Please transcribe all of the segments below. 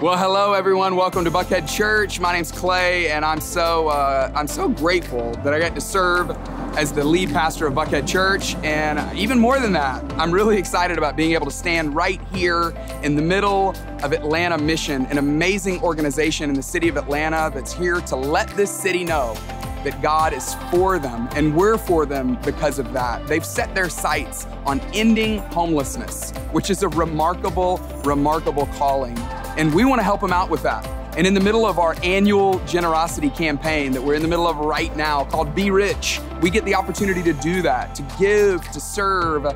Well, hello everyone. Welcome to Buckhead Church. My name's Clay, and I'm so grateful that I get to serve as the lead pastor of Buckhead Church. And even more than that, I'm really excited about being able to stand right here in the middle of Atlanta Mission, an amazing organization in the city of Atlanta that's here to let this city know that God is for them, and we're for them because of that. They've set their sights on ending homelessness, which is a remarkable, remarkable calling. And we want to help them out with that. And in the middle of our annual generosity campaign that we're in the middle of right now called Be Rich, we get the opportunity to do that, to give, to serve,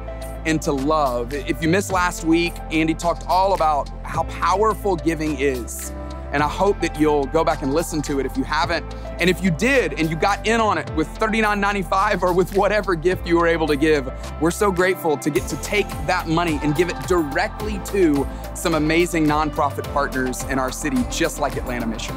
and to love. If you missed last week, Andy talked all about how powerful giving is. And I hope that you'll go back and listen to it if you haven't. And if you did and you got in on it with $39.95 or with whatever gift you were able to give, we're so grateful to get to take that money and give it directly to some amazing nonprofit partners in our city, just like Atlanta Mission.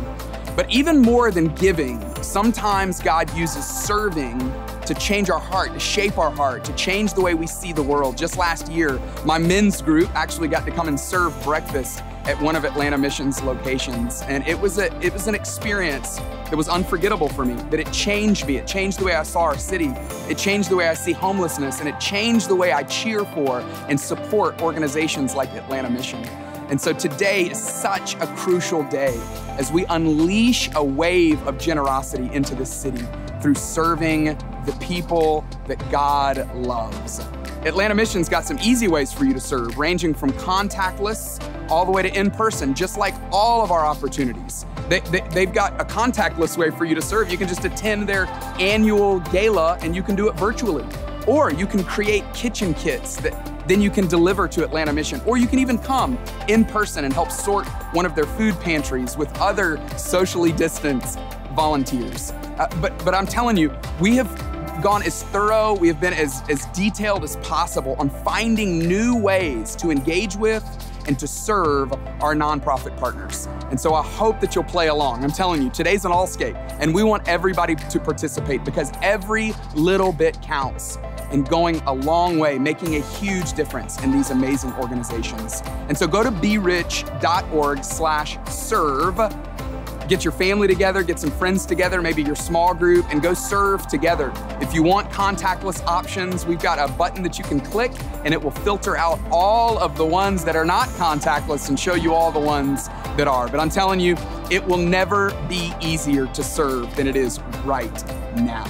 But even more than giving, sometimes God uses serving to change our heart, to shape our heart, to change the way we see the world. Just last year, my men's group actually got to come and serve breakfast at one of Atlanta Mission's locations. And it was an experience that was unforgettable for me, that it changed me. It changed the way I saw our city. It changed the way I see homelessness, and it changed the way I cheer for and support organizations like Atlanta Mission. And so today is such a crucial day as we unleash a wave of generosity into this city through serving the people that God loves. Atlanta Mission's got some easy ways for you to serve, ranging from contactless all the way to in-person, just like all of our opportunities. They've got a contactless way for you to serve. You can just attend their annual gala and you can do it virtually. Or you can create kitchen kits that then you can deliver to Atlanta Mission. Or you can even come in person and help sort one of their food pantries with other socially distanced volunteers. But I'm telling you, we have gone as thorough, we have been as detailed as possible on finding new ways to engage with and to serve our nonprofit partners. And so I hope that you'll play along. I'm telling you, today's an all-skate, and we want everybody to participate because every little bit counts in going a long way, making a huge difference in these amazing organizations. And so go to berich.org/serve. Get your family together, get some friends together, maybe your small group, and go serve together. If you want contactless options, we've got a button that you can click and it will filter out all of the ones that are not contactless and show you all the ones that are. But I'm telling you, it will never be easier to serve than it is right now.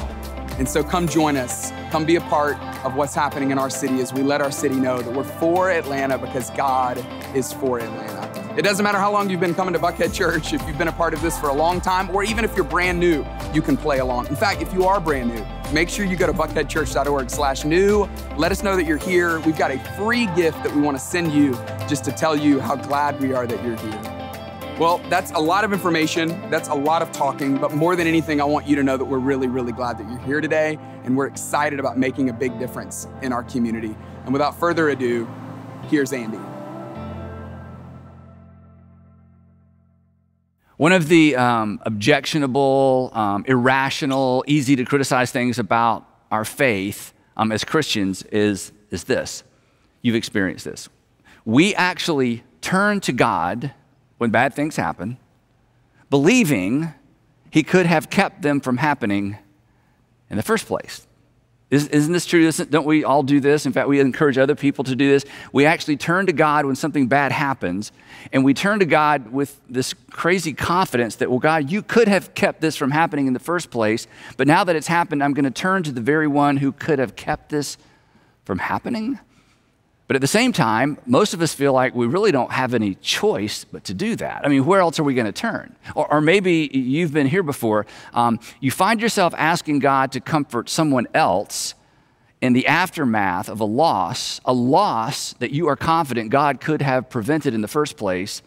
And so come join us. Come be a part of what's happening in our city as we let our city know that we're for Atlanta because God is for Atlanta. It doesn't matter how long you've been coming to Buckhead Church, if you've been a part of this for a long time, or even if you're brand new, you can play along. In fact, if you are brand new, make sure you go to buckheadchurch.org/new. Let us know that you're here. We've got a free gift that we want to send you just to tell you how glad we are that you're here. Well, that's a lot of information. That's a lot of talking, but more than anything, I want you to know that we're really, really glad that you're here today, and we're excited about making a big difference in our community. And without further ado, here's Andy. One of the objectionable, irrational, easy to criticize things about our faith as Christians is this. You've experienced this. We actually turn to God when bad things happen, believing He could have kept them from happening in the first place. Isn't this true? Don't we all do this? In fact, we encourage other people to do this. We actually turn to God when something bad happens, and we turn to God with this crazy confidence that, well, God, you could have kept this from happening in the first place, but now that it's happened, I'm going to turn to the very one who could have kept this from happening. But at the same time, most of us feel like we really don't have any choice but to do that. I mean, where else are we going to turn? Or maybe you've been here before. You find yourself asking God to comfort someone else in the aftermath of a loss that you are confident God could have prevented in the first place,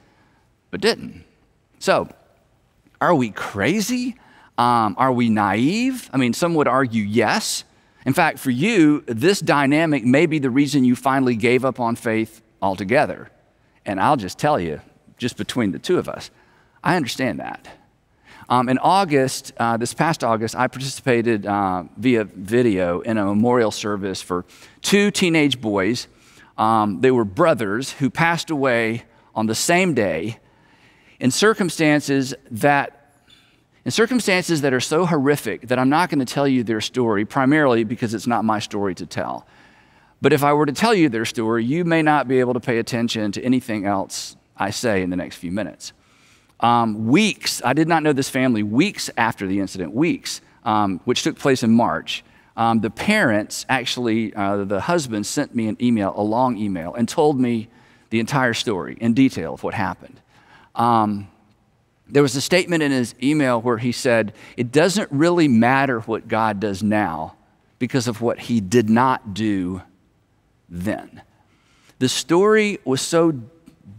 but didn't. So, are we crazy? Are we naive? I mean, some would argue yes. In fact, for you, this dynamic may be the reason you finally gave up on faith altogether. And I'll just tell you, just between the two of us, I understand that. In August, this past August, I participated via video in a memorial service for two teenage boys. They were brothers who passed away on the same day in circumstances that are so horrific that I'm not going to tell you their story, primarily because it's not my story to tell. But if I were to tell you their story, you may not be able to pay attention to anything else I say in the next few minutes. I did not know this family, weeks after the incident, which took place in March, the parents, actually, the husband sent me a long email, and told me the entire story in detail of what happened. There was a statement in his email where he said, it doesn't really matter what God does now because of what he did not do then. The story was so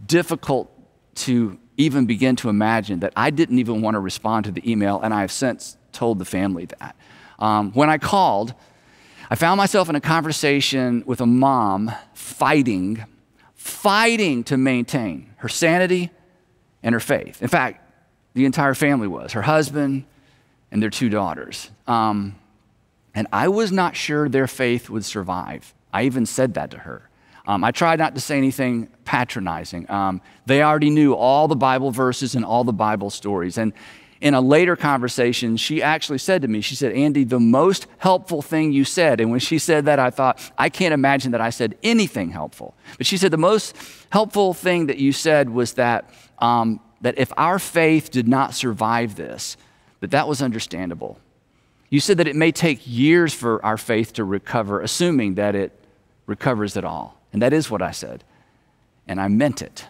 difficult to even begin to imagine that I didn't even want to respond to the email, and I have since told the family that. When I called, I found myself in a conversation with a mom fighting to maintain her sanity and her faith. In fact, the entire family was, her husband and their two daughters. And I was not sure their faith would survive. I even said that to her. I tried not to say anything patronizing. They already knew all the Bible verses and all the Bible stories. And in a later conversation, she actually said to me, she said, Andy, the most helpful thing you said, and when she said that, I thought, I can't imagine that I said anything helpful. But she said the most helpful thing that you said was that if our faith did not survive this, that was understandable. You said that it may take years for our faith to recover, assuming that it recovers at all. And that is what I said. And I meant it.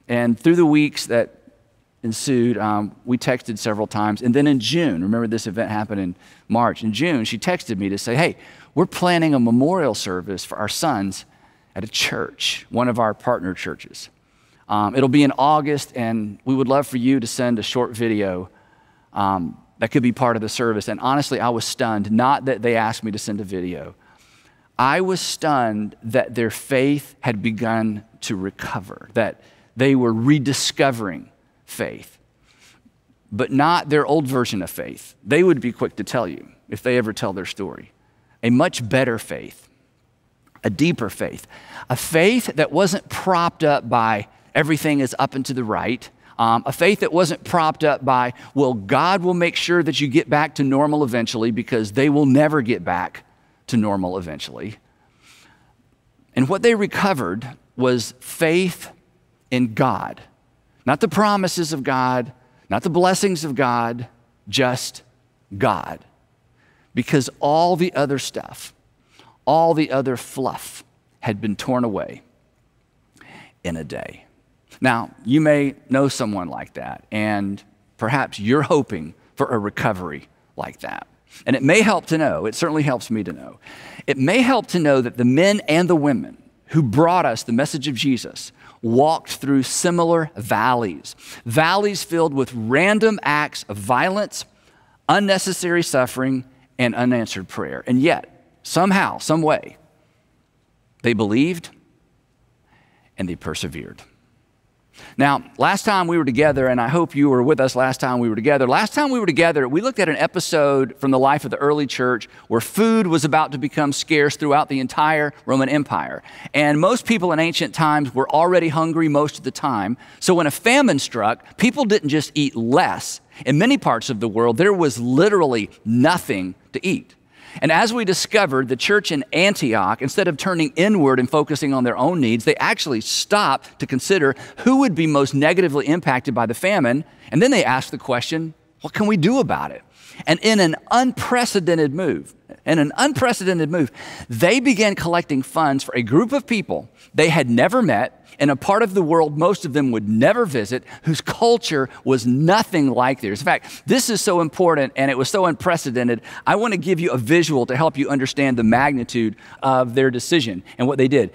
And through the weeks that ensued, we texted several times. And then in June, remember this event happened in March. In June, she texted me to say, hey, we're planning a memorial service for our sons at a church, one of our partner churches. It'll be in August, and we would love for you to send a short video that could be part of the service. And honestly, I was stunned, not that they asked me to send a video. I was stunned that their faith had begun to recover, that they were rediscovering faith, but not their old version of faith. They would be quick to tell you if they ever tell their story. A much better faith, a deeper faith, a faith that wasn't propped up by everything is up and to the right, a faith that wasn't propped up by, well, God will make sure that you get back to normal eventually because they will never get back to normal eventually. And what they recovered was faith in God, not the promises of God, not the blessings of God, just God. Because all the other stuff, all the other fluff had been torn away in a day. Now, you may know someone like that, and perhaps you're hoping for a recovery like that. And it may help to know, it certainly helps me to know, it may help to know that the men and the women who brought us the message of Jesus walked through similar valleys filled with random acts of violence, unnecessary suffering, and unanswered prayer. And yet, somehow, some way, they believed and they persevered. Now, last time we were together, and I hope you were with us last time we were together, we looked at an episode from the life of the early church where food was about to become scarce throughout the entire Roman Empire. And most people in ancient times were already hungry most of the time. So when a famine struck, people didn't just eat less. In many parts of the world, there was literally nothing to eat. And as we discovered, the church in Antioch, instead of turning inward and focusing on their own needs, they actually stopped to consider who would be most negatively impacted by the famine. And then they asked the question, what can we do about it? And in an unprecedented move, they began collecting funds for a group of people they had never met in a part of the world most of them would never visit, whose culture was nothing like theirs. In fact, this is so important and it was so unprecedented. I want to give you a visual to help you understand the magnitude of their decision and what they did.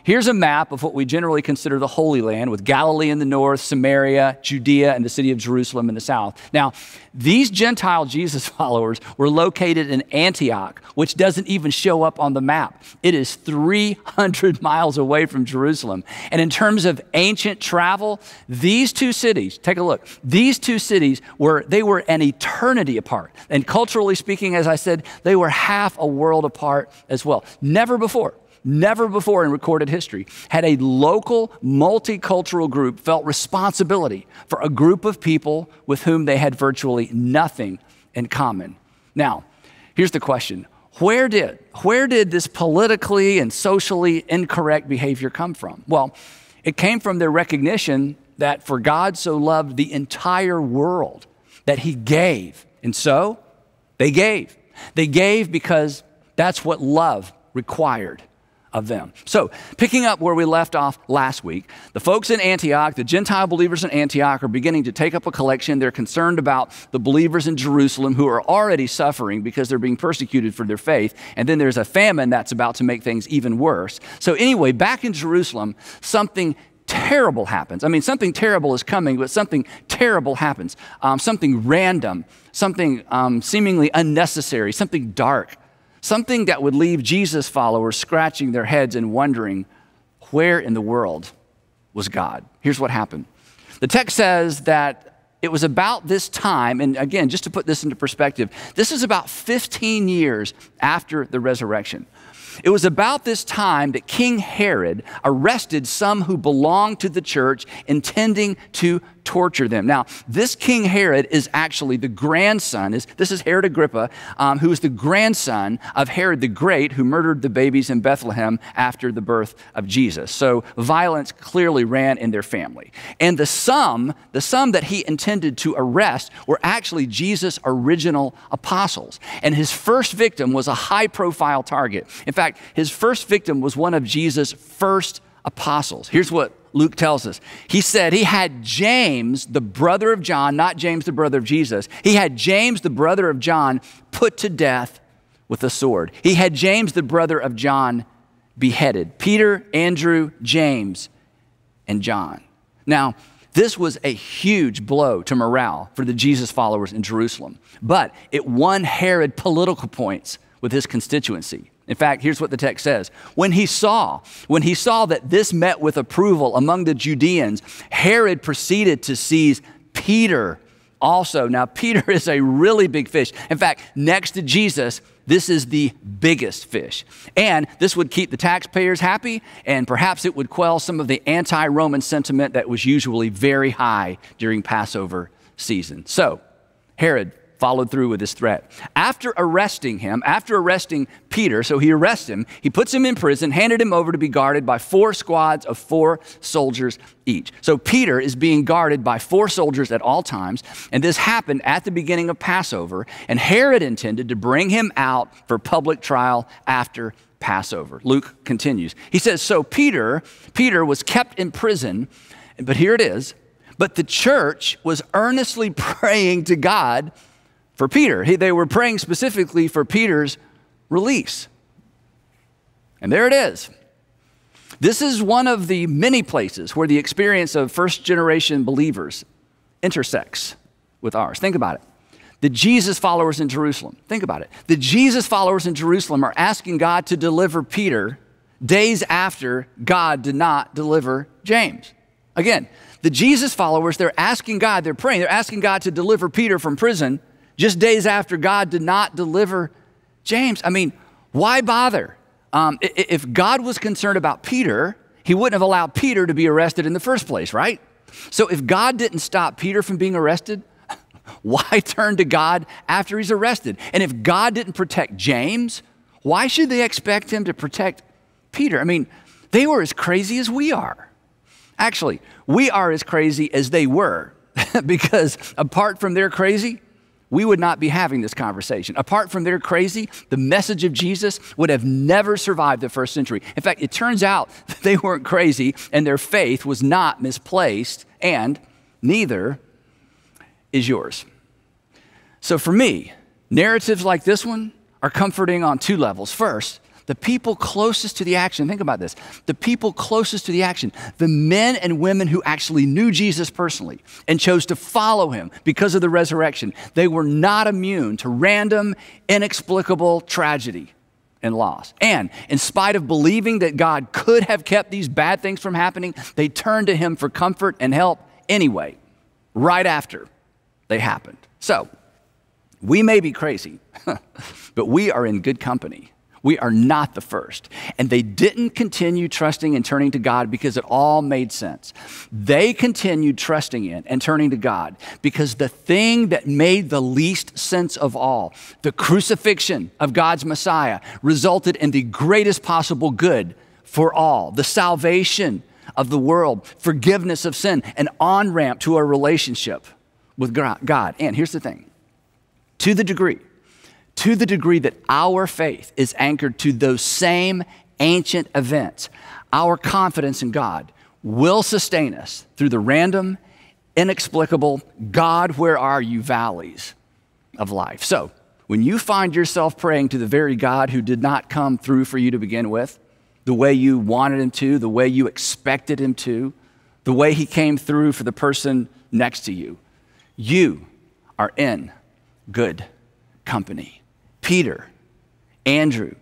Here's a map of what we generally consider the Holy Land, with Galilee in the north, Samaria, Judea, and the city of Jerusalem in the south. Now, these Gentile Jesus followers were located in Antioch, which doesn't even show up on the map. It is 300 miles away from Jerusalem. And in terms of ancient travel, these two cities, take a look, these two cities were an eternity apart. And culturally speaking, as I said, they were half a world apart as well. Never before in recorded history had a local multicultural group felt responsibility for a group of people with whom they had virtually nothing in common. Now, here's the question. Where did this politically and socially incorrect behavior come from? Well, it came from their recognition that for God so loved the entire world that he gave. And so they gave. They gave because that's what love required of them. So picking up where we left off last week, the folks in Antioch, the Gentile believers in Antioch, are beginning to take up a collection. They're concerned about the believers in Jerusalem who are already suffering because they're being persecuted for their faith. And then there's a famine that's about to make things even worse. So anyway, back in Jerusalem, something terrible happens. I mean, something terrible is coming, but something terrible happens. Something random, something seemingly unnecessary, something dark. Something that would leave Jesus followers scratching their heads and wondering, where in the world was God? Here's what happened. The text says that it was about this time, and again, just to put this into perspective, this is about 15 years after the resurrection. It was about this time that King Herod arrested some who belonged to the church, intending to torture them. Now, this King Herod is actually the grandson, this is Herod Agrippa, who is the grandson of Herod the Great, who murdered the babies in Bethlehem after the birth of Jesus. So violence clearly ran in their family. And the sum that he intended to arrest were actually Jesus' original apostles. And his first victim was a high-profile target. In fact, his first victim was one of Jesus' first apostles. Here's what Luke tells us. He said he had James, the brother of John, not James, the brother of Jesus. He had James, the brother of John, put to death with a sword. He had James, the brother of John, beheaded. Peter, Andrew, James, and John. Now, this was a huge blow to morale for the Jesus followers in Jerusalem, but it won Herod political points with his constituency. In fact, here's what the text says. When he saw that this met with approval among the Judeans, Herod proceeded to seize Peter also. Now, Peter is a really big fish. In fact, next to Jesus, this is the biggest fish. And this would keep the taxpayers happy, and perhaps it would quell some of the anti-Roman sentiment that was usually very high during Passover season. So, Herod followed through with his threat. After arresting Peter, so he arrests him, he puts him in prison, handed him over to be guarded by 4 squads of 4 soldiers each. So Peter is being guarded by 4 soldiers at all times, and this happened at the beginning of Passover, and Herod intended to bring him out for public trial after Passover. Luke continues. He says, so Peter was kept in prison, but here it is, but the church was earnestly praying to God for Peter. They were praying specifically for Peter's release. And there it is. This is one of the many places where the experience of first-generation believers intersects with ours. Think about it. The Jesus followers in Jerusalem, think about it. The Jesus followers in Jerusalem are asking God to deliver Peter days after God did not deliver James. Again, the Jesus followers, they're asking God, they're praying, they're asking God to deliver Peter from prison just days after God did not deliver James. I mean, why bother? If God was concerned about Peter, he wouldn't have allowed Peter to be arrested in the first place, right? So if God didn't stop Peter from being arrested, Why turn to God after he's arrested? And if God didn't protect James, why should they expect him to protect Peter? I mean, they were as crazy as we are. Actually, we are as crazy as they were because apart from their crazy, we would not be having this conversation. Apart from their crazy, the message of Jesus would have never survived the first century. In fact, it turns out that they weren't crazy and their faith was not misplaced, and neither is yours. So for me, narratives like this one are comforting on two levels. First, the people closest to the action, think about this, the people closest to the action, the men and women who actually knew Jesus personally and chose to follow him because of the resurrection, they were not immune to random, inexplicable tragedy and loss. And in spite of believing that God could have kept these bad things from happening, they turned to him for comfort and help anyway, right after they happened. So, we may be crazy, but we are in good company. We are not the first. And they didn't continue trusting and turning to God because it all made sense. They continued trusting in and turning to God because the thing that made the least sense of all, the crucifixion of God's Messiah, resulted in the greatest possible good for all, the salvation of the world, forgiveness of sin, an on-ramp to a relationship with God. And here's the thing, to the degree that our faith is anchored to those same ancient events, our confidence in God will sustain us through the random, inexplicable, God, where are you valleys of life. So when you find yourself praying to the very God who did not come through for you to begin with, the way you wanted him to, the way you expected him to, the way he came through for the person next to you, you are in good company. Peter, Andrew,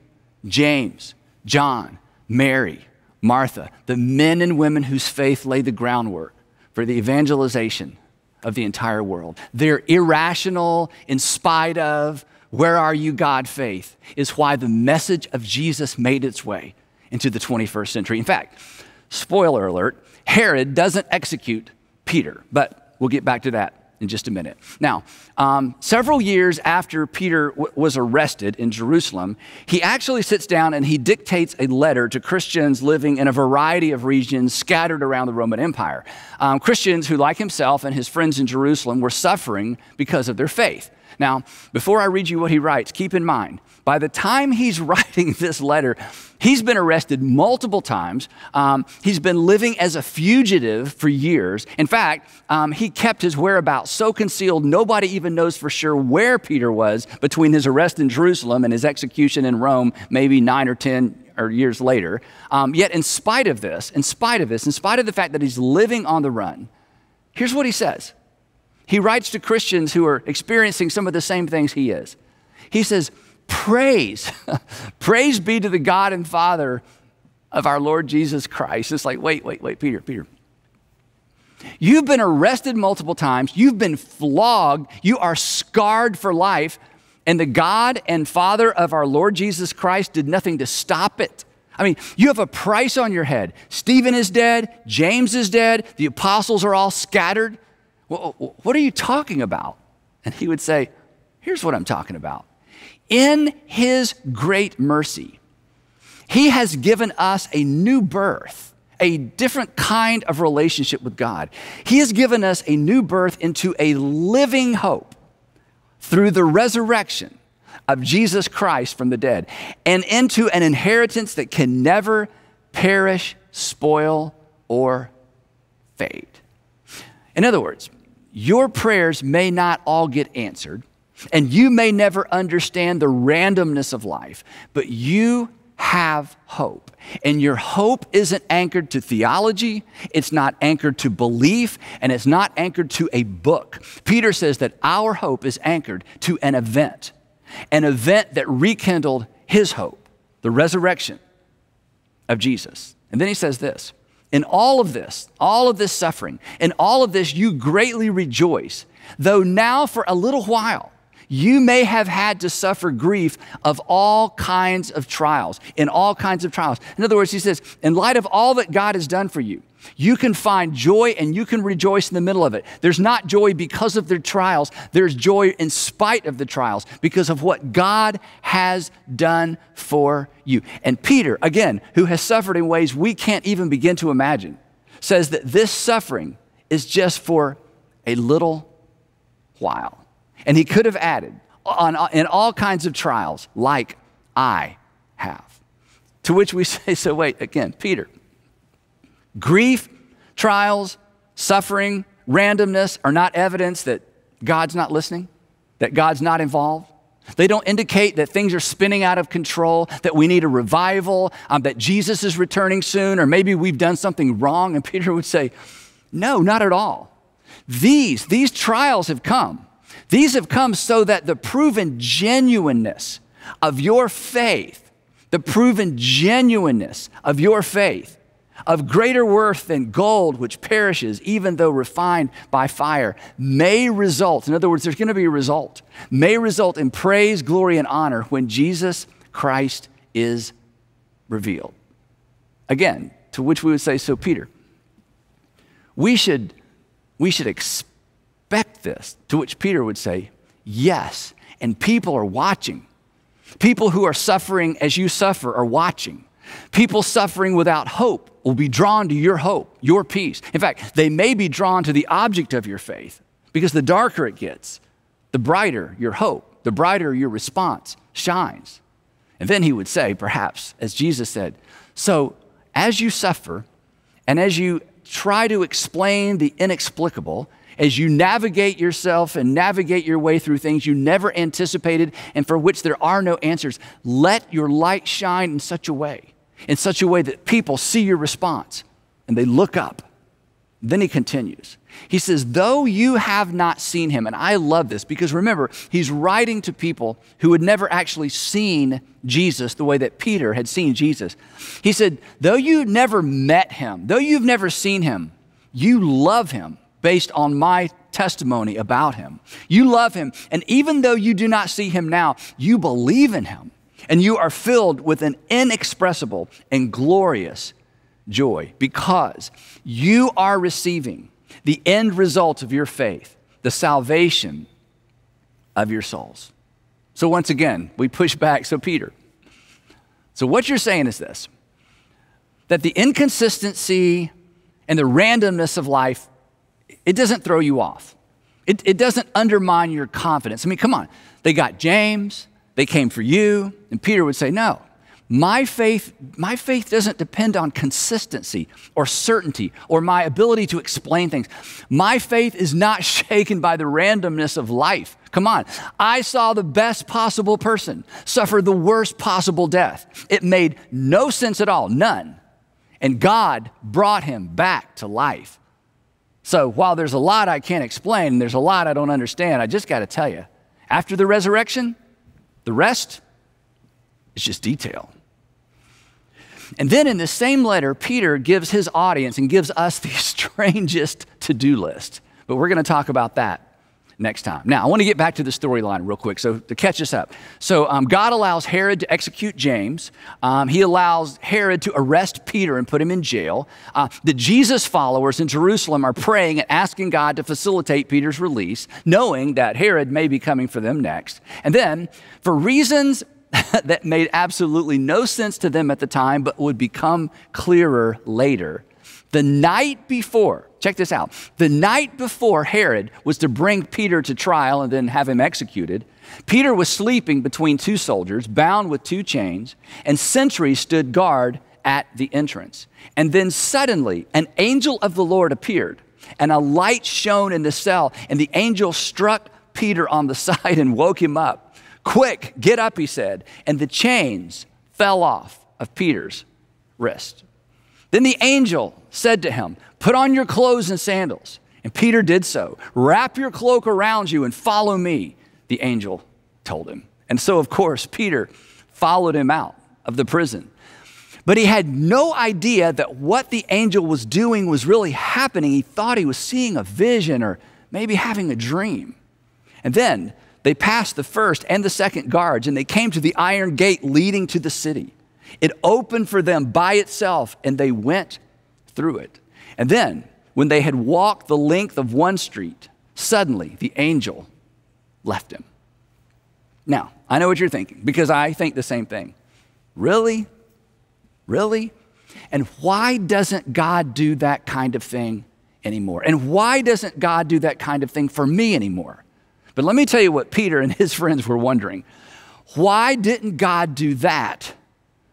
James, John, Mary, Martha, the men and women whose faith laid the groundwork for the evangelization of the entire world. Their irrational, in spite of, where are you, God faith is why the message of Jesus made its way into the 21st century. In fact, spoiler alert, Herod doesn't execute Peter, but we'll get back to that in just a minute. Now, several years after Peter was arrested in Jerusalem, he actually sits down and he dictates a letter to Christians living in a variety of regions scattered around the Roman Empire. Christians who, like himself and his friends in Jerusalem, were suffering because of their faith. Now, before I read you what he writes, keep in mind, by the time he's writing this letter, he's been arrested multiple times. He's been living as a fugitive for years. In fact, he kept his whereabouts so concealed, nobody even knows for sure where Peter was between his arrest in Jerusalem and his execution in Rome, maybe 9 or 10 years later. Yet in spite of this, in spite of the fact that he's living on the run, here's what he says. He writes to Christians who are experiencing some of the same things he is. He says, praise be to the God and Father of our Lord Jesus Christ. It's like, wait, Peter. You've been arrested multiple times. You've been flogged. You are scarred for life. And the God and Father of our Lord Jesus Christ did nothing to stop it. I mean, you have a price on your head. Stephen is dead. James is dead. The apostles are all scattered. What are you talking about? And he would say, here's what I'm talking about. In his great mercy, he has given us a new birth, a different kind of relationship with God. He has given us a new birth into a living hope through the resurrection of Jesus Christ from the dead and into an inheritance that can never perish, spoil, or fade. In other words, your prayers may not all get answered, and you may never understand the randomness of life, but you have hope. And your hope isn't anchored to theology, it's not anchored to belief, and it's not anchored to a book. Peter says that our hope is anchored to an event that rekindled his hope, the resurrection of Jesus. And then he says this, in all of this suffering, in all of this you greatly rejoice, though now for a little while You may have had to suffer grief of all kinds of trials, in all kinds of trials. In other words, he says, in light of all that God has done for you, you can find joy and you can rejoice in the middle of it. There's not joy because of the trials. There's joy in spite of the trials because of what God has done for you. And Peter, again, who has suffered in ways we can't even begin to imagine, says that this suffering is just for a little while. And he could have added in all kinds of trials like I have. To which we say, so wait, again, Peter, grief, trials, suffering, randomness are not evidence that God's not listening, that God's not involved. They don't indicate that things are spinning out of control, that we need a revival, that Jesus is returning soon, or maybe we've done something wrong. And Peter would say, no, not at all. These trials have come. These have come so that the proven genuineness of your faith, the proven genuineness of your faith, of greater worth than gold, which perishes, even though refined by fire, may result, in other words, there's going to be a result, may result in praise, glory, and honor when Jesus Christ is revealed. Again, to which we would say, so Peter, we should expect this, to which Peter would say, yes, and people are watching. People who are suffering as you suffer are watching. People suffering without hope will be drawn to your hope, your peace. In fact, they may be drawn to the object of your faith because the darker it gets, the brighter your hope, the brighter your response shines. And then he would say, perhaps, as Jesus said, so as you suffer and as you try to explain the inexplicable, as you navigate yourself and navigate your way through things you never anticipated and for which there are no answers, let your light shine in such a way that people see your response and they look up. Then he continues. He says, though you have not seen him, and I love this because remember, he's writing to people who had never actually seen Jesus the way that Peter had seen Jesus. He said, though you never met him, though you've never seen him, you love him based on my testimony about him. You love him, and even though you do not see him now, you believe in him, and you are filled with an inexpressible and glorious joy because you are receiving the end result of your faith, the salvation of your souls. So once again, we push back. So Peter, so what you're saying is this, that the inconsistency and the randomness of life, it doesn't throw you off. It doesn't undermine your confidence. I mean, come on. They got James, they came for you, and Peter would say, no, my faith doesn't depend on consistency or certainty or my ability to explain things. My faith is not shaken by the randomness of life. Come on. I saw the best possible person suffer the worst possible death. It made no sense at all, none. And God brought him back to life. So while there's a lot I can't explain, and there's a lot I don't understand, I just got to tell you, after the resurrection, the rest is just detail. And then in the same letter, Peter gives his audience and gives us the strangest to-do list. But we're going to talk about that next time. Now, I want to get back to the storyline real quick, so to catch us up. So God allows Herod to execute James. He allows Herod to arrest Peter and put him in jail. The Jesus followers in Jerusalem are praying and asking God to facilitate Peter's release, knowing that Herod may be coming for them next. And then, for reasons that made absolutely no sense to them at the time, but would become clearer later, the night before, check this out, the night before Herod was to bring Peter to trial and then have him executed, Peter was sleeping between two soldiers, bound with two chains, and sentries stood guard at the entrance. And then suddenly an angel of the Lord appeared, and a light shone in the cell, and the angel struck Peter on the side and woke him up. Quick, get up, he said, and the chains fell off of Peter's wrist. Then the angel said to him, put on your clothes and sandals. And Peter did so. Wrap your cloak around you and follow me, the angel told him. And so, of course, Peter followed him out of the prison. But he had no idea that what the angel was doing was really happening. He thought he was seeing a vision or maybe having a dream. And then They passed the first and the second guards, and they came to the iron gate leading to the city. It opened for them by itself, and they went through it. And then, when they had walked the length of one street, suddenly the angel left him. Now, I know what you're thinking, because I think the same thing. Really? Really? And why doesn't God do that kind of thing anymore? And why doesn't God do that kind of thing for me anymore? But let me tell you what Peter and his friends were wondering. Why didn't God do that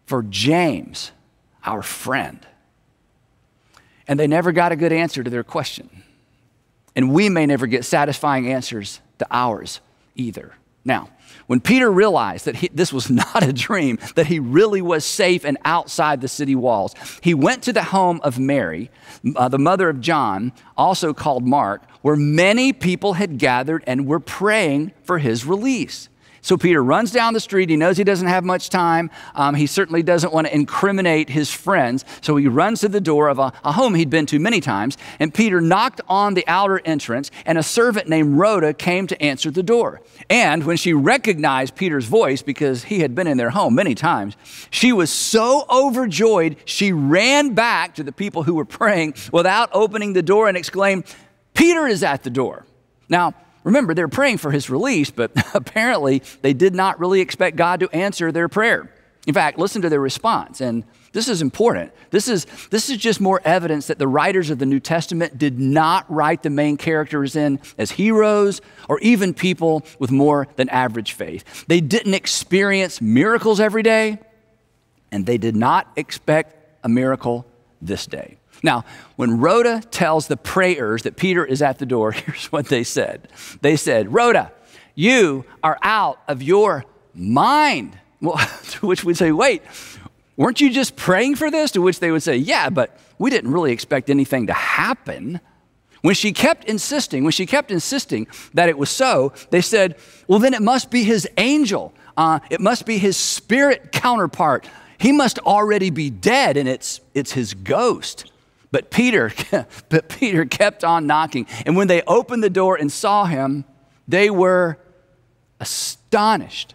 for James, our friend? And they never got a good answer to their question. And we may never get satisfying answers to ours either. Now, when Peter realized that this was not a dream, that he really was safe and outside the city walls, he went to the home of Mary, the mother of John, also called Mark, where many people had gathered and were praying for his release. So Peter runs down the street. He knows he doesn't have much time. He certainly doesn't want to incriminate his friends. So he runs to the door of a home he'd been to many times. And Peter knocked on the outer entrance, and a servant named Rhoda came to answer the door. And when she recognized Peter's voice, because he had been in their home many times, she was so overjoyed, she ran back to the people who were praying without opening the door and exclaimed, "Peter is at the door." Now, remember, they're praying for his release, but apparently they did not really expect God to answer their prayer. In fact, listen to their response, and this is important. This is just more evidence that the writers of the New Testament did not write the main characters in as heroes or even people with more than average faith. They didn't experience miracles every day, and they did not expect a miracle this day. Now, when Rhoda tells the prayers that Peter is at the door, here's what they said. They said, "Rhoda, you are out of your mind." Well, to which we'd say, "Wait, weren't you just praying for this?" To which they would say, "Yeah, but we didn't really expect anything to happen." When she kept insisting that it was so, they said, "Well, then it must be his angel. It must be his spirit counterpart. He must already be dead, and it's his ghost." But Peter kept on knocking. And when they opened the door and saw him, they were astonished.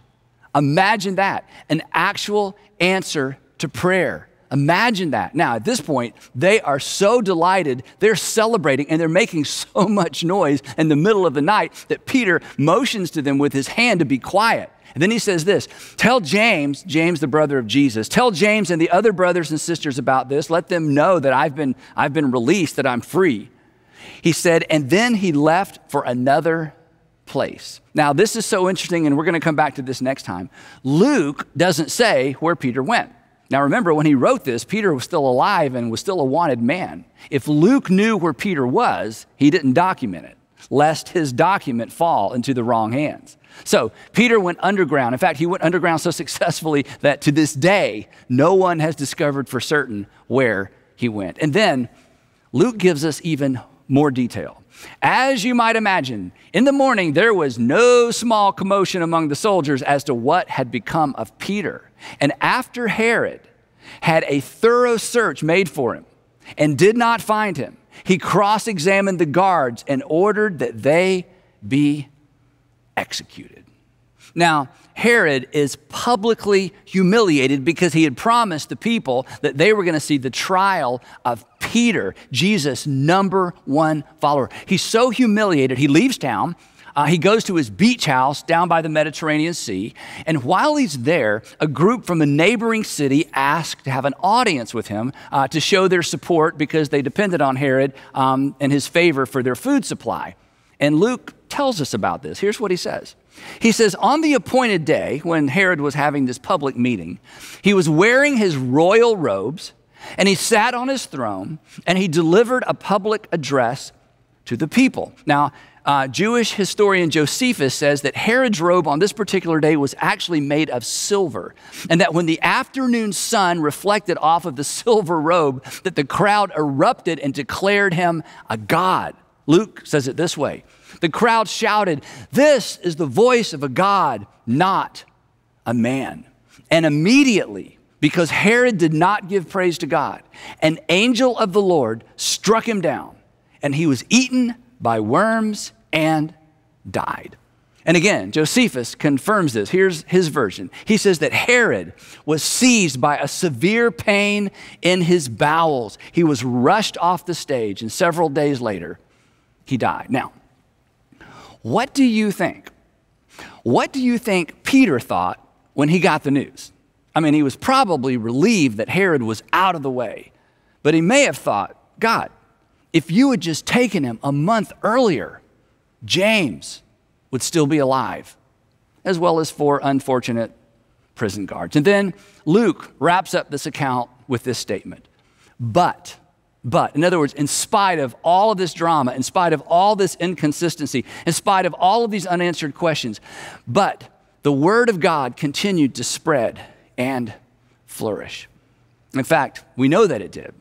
Imagine that, an actual answer to prayer. Imagine that. Now, at this point, they are so delighted, they're celebrating, and they're making so much noise in the middle of the night that Peter motions to them with his hand to be quiet. And then he says this, "Tell James, the brother of Jesus, tell James and the other brothers and sisters about this. Let them know that I've been released, that I'm free." He said, and then he left for another place. Now, this is so interesting, and we're going to come back to this next time. Luke doesn't say where Peter went. Now, remember, when he wrote this, Peter was still alive and was still a wanted man. If Luke knew where Peter was, he didn't document it, lest his document fall into the wrong hands. So Peter went underground. In fact, he went underground so successfully that to this day, no one has discovered for certain where he went. And then Luke gives us even more detail. As you might imagine, in the morning, there was no small commotion among the soldiers as to what had become of Peter. And after Herod had a thorough search made for him and did not find him, he cross-examined the guards and ordered that they be executed. Now, Herod is publicly humiliated because he had promised the people that they were going to see the trial of Peter, Jesus' #1 follower. He's so humiliated, he leaves town. He goes to his beach house down by the Mediterranean Sea. And while he's there, a group from a neighboring city asked to have an audience with him to show their support because they depended on Herod and his favor for their food supply. And Luke tells us about this. Here's what he says. He says, on the appointed day when Herod was having this public meeting, he was wearing his royal robes, and he sat on his throne, and he delivered a public address to the people. Now, Jewish historian Josephus says that Herod's robe on this particular day was actually made of silver, and that when the afternoon sun reflected off of the silver robe, that the crowd erupted and declared him a god. Luke says it this way. The crowd shouted, "This is the voice of a god, not a man." And immediately, because Herod did not give praise to God, an angel of the Lord struck him down, and he was eaten by worms and died. And again, Josephus confirms this. Here's his version. He says that Herod was seized by a severe pain in his bowels. He was rushed off the stage, and several days later, he died. Now, what do you think? What do you think Peter thought when he got the news? I mean, he was probably relieved that Herod was out of the way, but he may have thought, God, if you had just taken him a month earlier, James would still be alive, as well as 4 unfortunate prison guards. And then Luke wraps up this account with this statement. But, in other words, in spite of all of this drama, in spite of all this inconsistency, in spite of all of these unanswered questions, but the word of God continued to spread and flourish. In fact, we know that it did,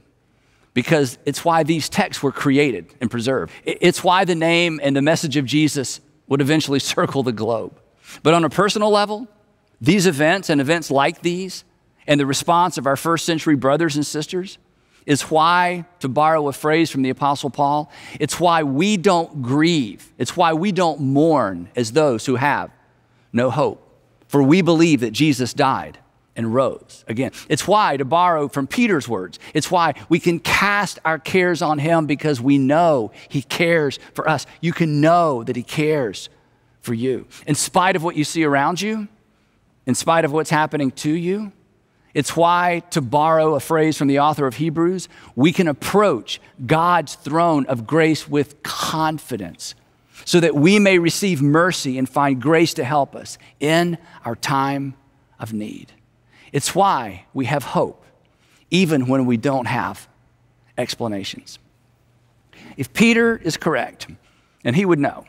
because it's why these texts were created and preserved. It's why the name and the message of Jesus would eventually circle the globe. But on a personal level, these events and events like these and the response of our first century brothers and sisters is why, to borrow a phrase from the Apostle Paul, it's why we don't grieve. It's why we don't mourn as those who have no hope. For we believe that Jesus died and rose again. It's why, to borrow from Peter's words, it's why we can cast our cares on him, because we know he cares for us. You can know that he cares for you. In spite of what you see around you, in spite of what's happening to you, it's why, to borrow a phrase from the author of Hebrews, we can approach God's throne of grace with confidence so that we may receive mercy and find grace to help us in our time of need. It's why we have hope, even when we don't have explanations. If Peter is correct, and he would know,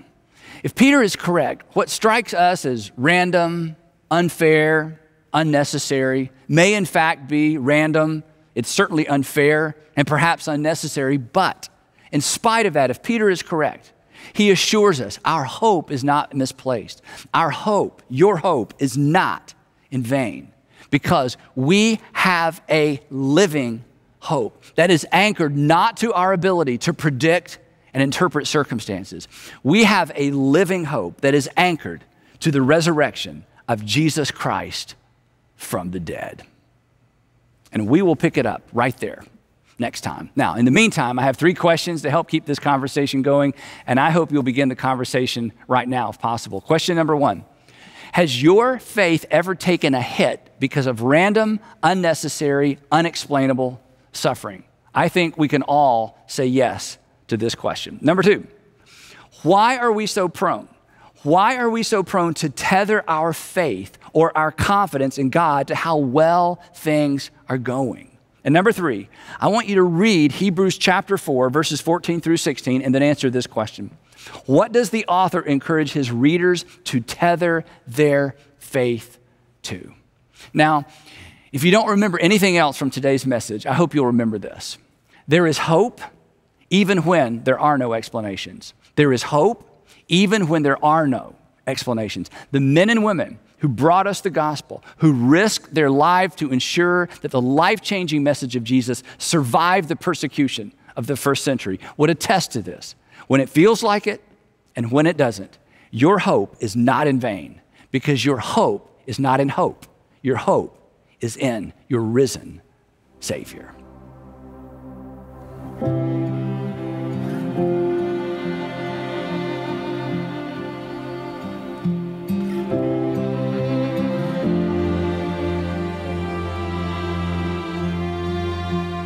if Peter is correct, what strikes us as random, unfair, unnecessary may in fact be random. It's certainly unfair and perhaps unnecessary, but in spite of that, if Peter is correct, he assures us our hope is not misplaced. Our hope, your hope, is not in vain, because we have a living hope that is anchored not to our ability to predict and interpret circumstances. We have a living hope that is anchored to the resurrection of Jesus Christ from the dead. And we will pick it up right there next time. Now, in the meantime, I have 3 questions to help keep this conversation going, and I hope you'll begin the conversation right now if possible. Question number 1. Has your faith ever taken a hit because of random, unnecessary, unexplainable suffering? I think we can all say yes to this question. Number 2, why are we so prone? Why are we so prone to tether our faith or our confidence in God to how well things are going? And number 3, I want you to read Hebrews chapter 4, verses 14 through 16, and then answer this question. What does the author encourage his readers to tether their faith to? Now, if you don't remember anything else from today's message, I hope you'll remember this. There is hope even when there are no explanations. There is hope even when there are no explanations. The men and women who brought us the gospel, who risked their life to ensure that the life-changing message of Jesus survived the persecution of the first century, would attest to this. When it feels like it and when it doesn't, your hope is not in vain, because your hope is not in hope. Your hope is in your risen Savior.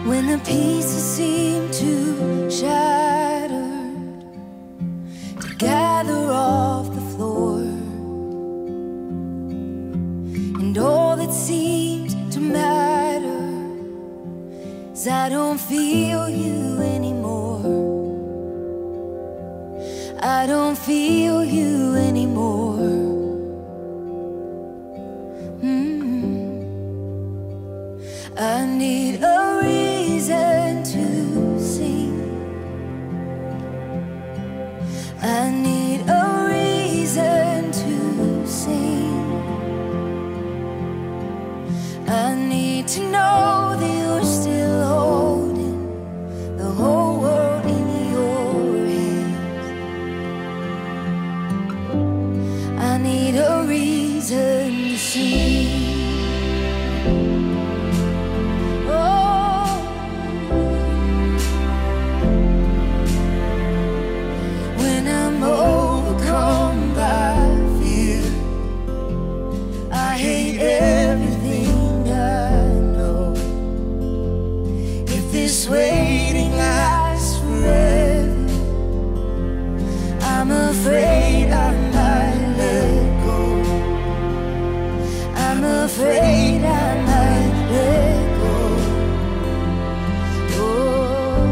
When the pieces seem to shatter, to gather off the floor, and all that seems to matter is I don't feel you anymore. I don't feel you anymore. I need a reason to sing. I need a reason to sing. I need to know that you're still holding the whole world in your hands. a reason to sing. Oh, when I'm overcome by fear, I hate everything I know. If this waiting lasts forever, I'm afraid I might let go. I'm afraid I might let go. Oh,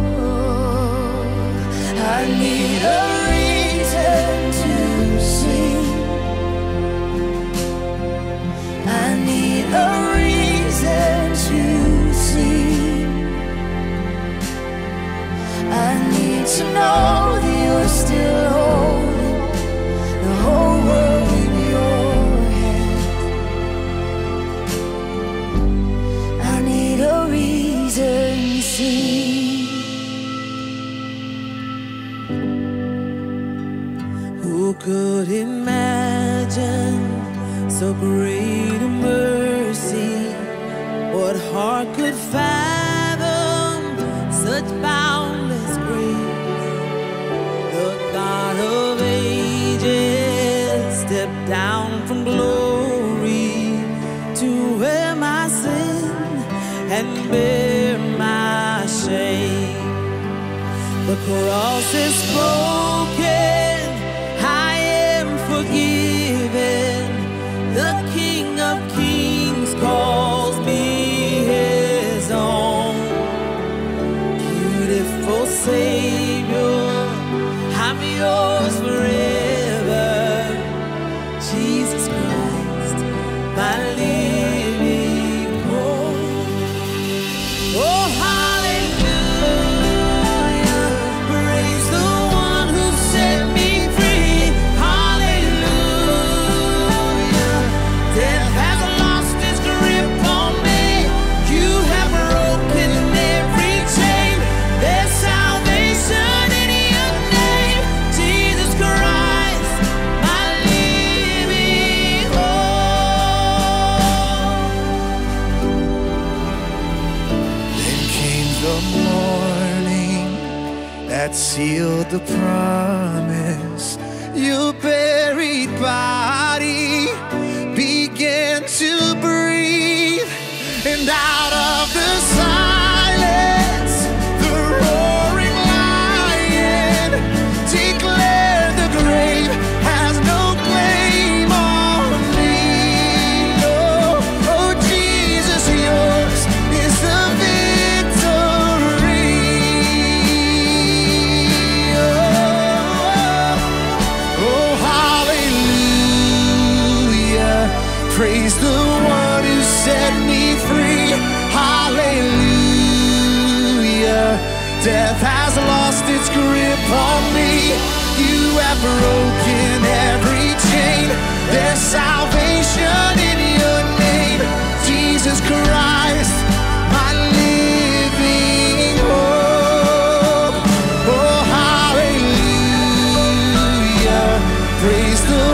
I need a reason to sing. I need a reason to sing. I need to know that you're still holding the whole world in your hand. I need a reason to sing. Who could imagine so great a mercy? What heart could fathom such boundless grace? The God of ages stepped down from glory to wear my sin and bear my shame. The cross is broken, I am forgiven. The King of Kings calls me his own. Beautiful Savior, I'm yours forever. Jesus Christ, my living hope. Oh, hallelujah, praise the one who set me free. Hallelujah, death has lost its grip on me. You have broken every chain. There's salvation in your name, Jesus Christ, my living hope. Then came the morning that sealed the promise. Your buried body began to breathe, and out of the silence, the roaring lion declared the grave has no claim on me. Oh, Jesus, yours is the victory. Oh, hallelujah, praise the one who set me free. Hallelujah, death has lost its grip on me. You have broken every chain. There's salvation in your name, Jesus Christ, my living hope. Oh, hallelujah, praise the